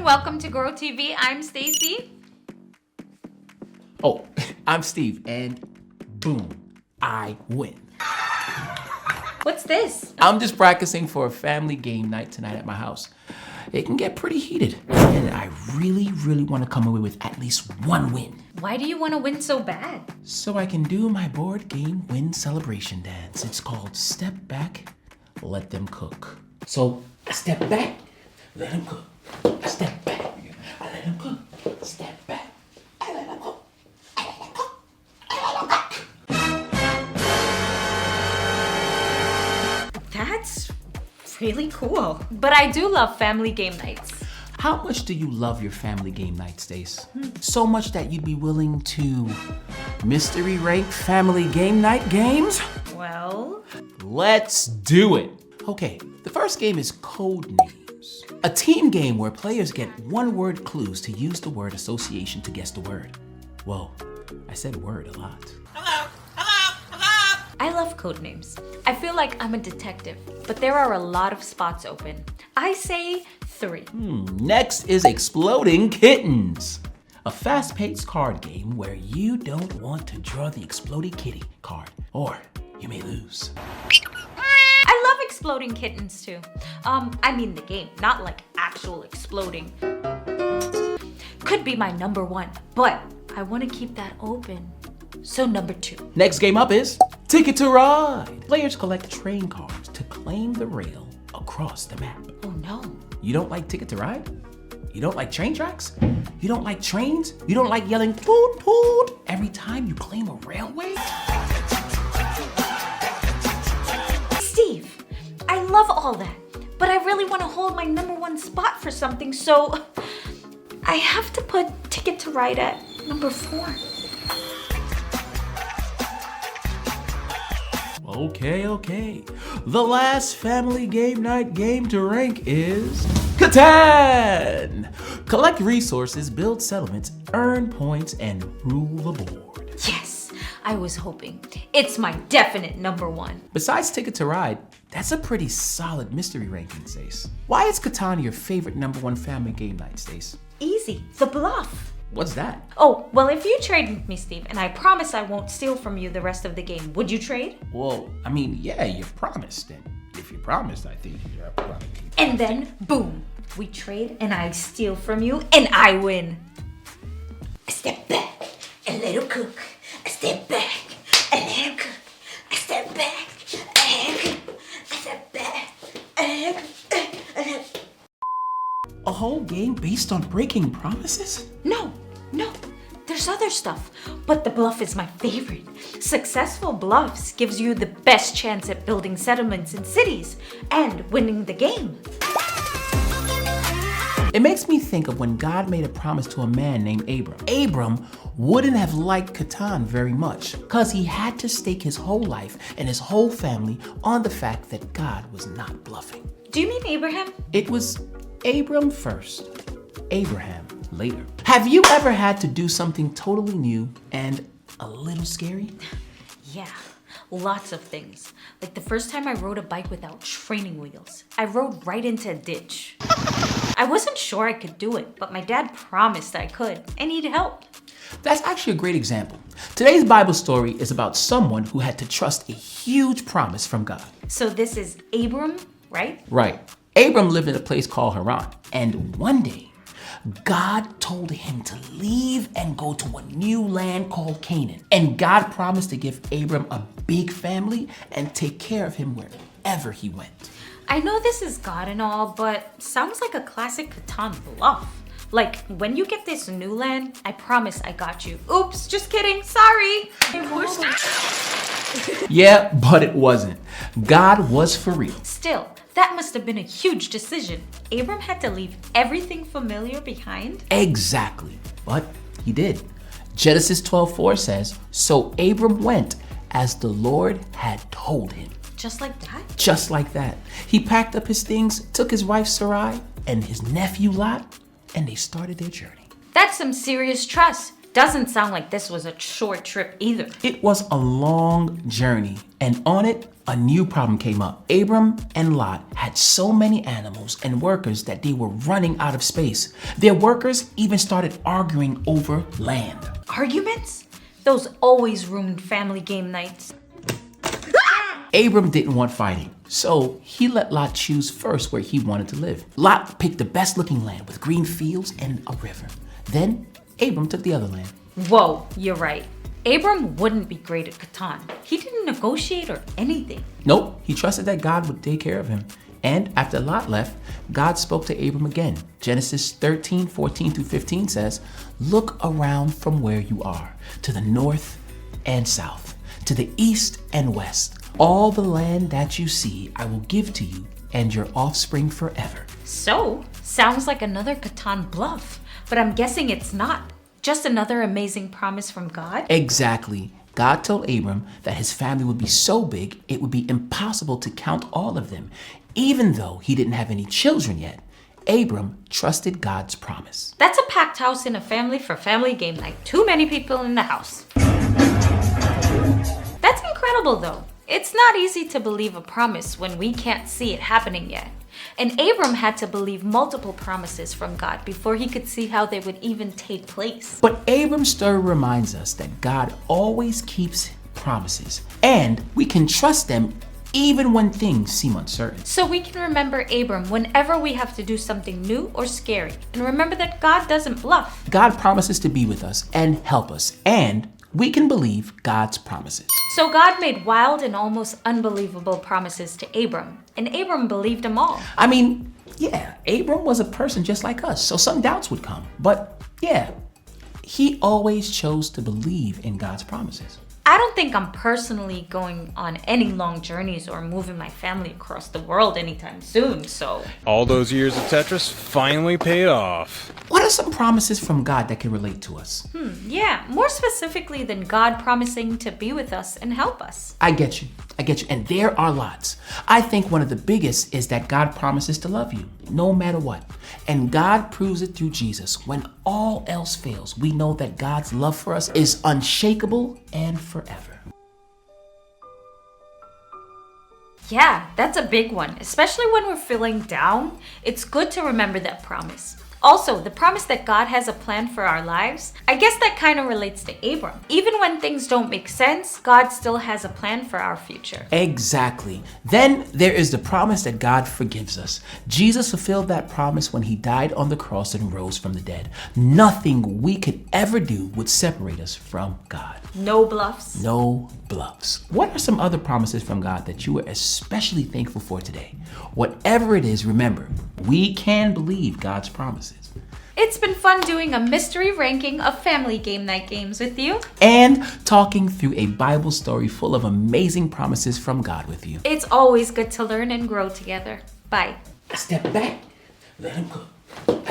welcome to Grow TV. I'm Stacy. Oh, I'm Steve, and boom, I win. What's this? I'm just practicing for a family game night tonight at my house. It can get pretty heated, and I really want to come away with at least one win. Why do you want to win so bad? So I can do my board game win celebration dance. It's called Step Back, Let Them Cook. So I step back, let them cook. I step back, I let them cook. Step back, I let them cook. I let them cook. I let them cook. That's really cool. But I do love family game nights. How much do you love your family game night, Stace? So much that you'd be willing to mystery rank family game night games? Well, Let's do it. Okay, the first game is Code Names. A team game where players get one-word clues to use the word association to guess the word. Whoa, I said word a lot. I love code names. I feel like I'm a detective, but there are a lot of spots open. I say 3. Next is Exploding Kittens. A fast-paced card game where you don't want to draw the exploding kitty card, or you may lose. I love exploding kittens too. I mean the game, not like actual exploding. Could be my number 1, but I want to keep that open. So number 2. Next game up is Ticket to Ride. Players collect train cards to claim the rail across the map. Oh no. You don't like Ticket to Ride? You don't like train tracks? You don't like trains? You don't like yelling toot toot every time you claim a railway? Steve, I love all that, but I really want to hold my number 1 spot for something, so I have to put Ticket to Ride at number 4. Okay. The last family game night game to rank is Catan! Collect resources, build settlements, earn points, and rule the board. Yes, I was hoping. It's my definite number 1. Besides Ticket to Ride, that's a pretty solid mystery ranking, Stace. Why is Catan your favorite number 1 family game night, Stace? Easy, the bluff. What's that? Oh, well, if you trade with me, Steve, and I promise I won't steal from you the rest of the game, would you trade? Well, I mean, yeah, you promised, and if you promised, I think you're probably. And then, boom, we trade and I steal from you and I win. I step back and let him cook. I step back and let him cook. I step back and cook. I step back and cook. A whole game based on breaking promises? No, there's other stuff, but the bluff is my favorite. Successful bluffs gives you the best chance at building settlements in cities and winning the game. It makes me think of when God made a promise to a man named Abram. Abram wouldn't have liked Catan very much because he had to stake his whole life and his whole family on the fact that God was not bluffing. Do you mean Abraham? It was Abram first, Abraham later. Have you ever had to do something totally new and a little scary? Yeah, lots of things. Like the first time I rode a bike without training wheels. I rode right into a ditch. I wasn't sure I could do it, but my dad promised I could, and he'd helped. That's actually a great example. Today's Bible story is about someone who had to trust a huge promise from God. So this is Abram, right? Right. Abram lived in a place called Haran, and one day, God told him to leave and go to a new land called Canaan. And God promised to give Abram a big family and take care of him wherever he went. I know this is God and all, but sounds like a classic Catan bluff. Like, when you get this new land, I promise I got you. Oops, just kidding, sorry. Yeah, but it wasn't. God was for real. Still, that must have been a huge decision. Abram had to leave everything familiar behind. Exactly, but he did. Genesis 12:4 says, "So Abram went as the Lord had told him." Just like that? Just like that. He packed up his things, took his wife Sarai and his nephew Lot, and they started their journey. That's some serious trust. Doesn't sound like this was a short trip either. It was a long journey, and on it, a new problem came up. Abram and Lot had so many animals and workers that they were running out of space. Their workers even started arguing over land. Arguments? Those always ruined family game nights. Abram didn't want fighting, so he let Lot choose first where he wanted to live. Lot picked the best looking land with green fields and a river. Then Abram took the other land. Whoa, you're right. Abram wouldn't be great at Catan. He didn't negotiate or anything. Nope, he trusted that God would take care of him. And after Lot left, God spoke to Abram again. Genesis 13:14-15 says, "Look around from where you are, to the north and south, to the east and west. All the land that you see I will give to you and your offspring forever." So, sounds like another Catan bluff, but I'm guessing it's not. Just another amazing promise from God? Exactly. God told Abram that his family would be so big it would be impossible to count all of them. Even though he didn't have any children yet, Abram trusted God's promise. That's a packed house in a family for family game night. Too many people in the house. That's incredible though. It's not easy to believe a promise when we can't see it happening yet. And Abram had to believe multiple promises from God before he could see how they would even take place. But Abram's story reminds us that God always keeps promises, and we can trust them even when things seem uncertain. So we can remember Abram whenever we have to do something new or scary. And remember that God doesn't bluff. God promises to be with us and help us, and we can believe God's promises. So God made wild and almost unbelievable promises to Abram, and Abram believed them all. I mean, yeah, Abram was a person just like us, so some doubts would come. But yeah, he always chose to believe in God's promises. I don't think I'm personally going on any long journeys or moving my family across the world anytime soon, so... All those years of Tetris finally paid off. What are some promises from God that can relate to us? Yeah, more specifically than God promising to be with us and help us. I get you. And there are lots. I think one of the biggest is that God promises to love you, no matter what. And God proves it through Jesus. When all else fails, we know that God's love for us is unshakable and forever. Yeah, that's a big one, especially when we're feeling down. It's good to remember that promise. Also, the promise that God has a plan for our lives, I guess that kind of relates to Abram. Even when things don't make sense, God still has a plan for our future. Exactly. Then there is the promise that God forgives us. Jesus fulfilled that promise when he died on the cross and rose from the dead. Nothing we could ever do would separate us from God. No bluffs. No bluffs. What are some other promises from God that you are especially thankful for today? Whatever it is, remember, we can believe God's promises. It's been fun doing a mystery ranking of family game night games with you. And talking through a Bible story full of amazing promises from God with you. It's always good to learn and grow together. Bye. Step back, let him cook.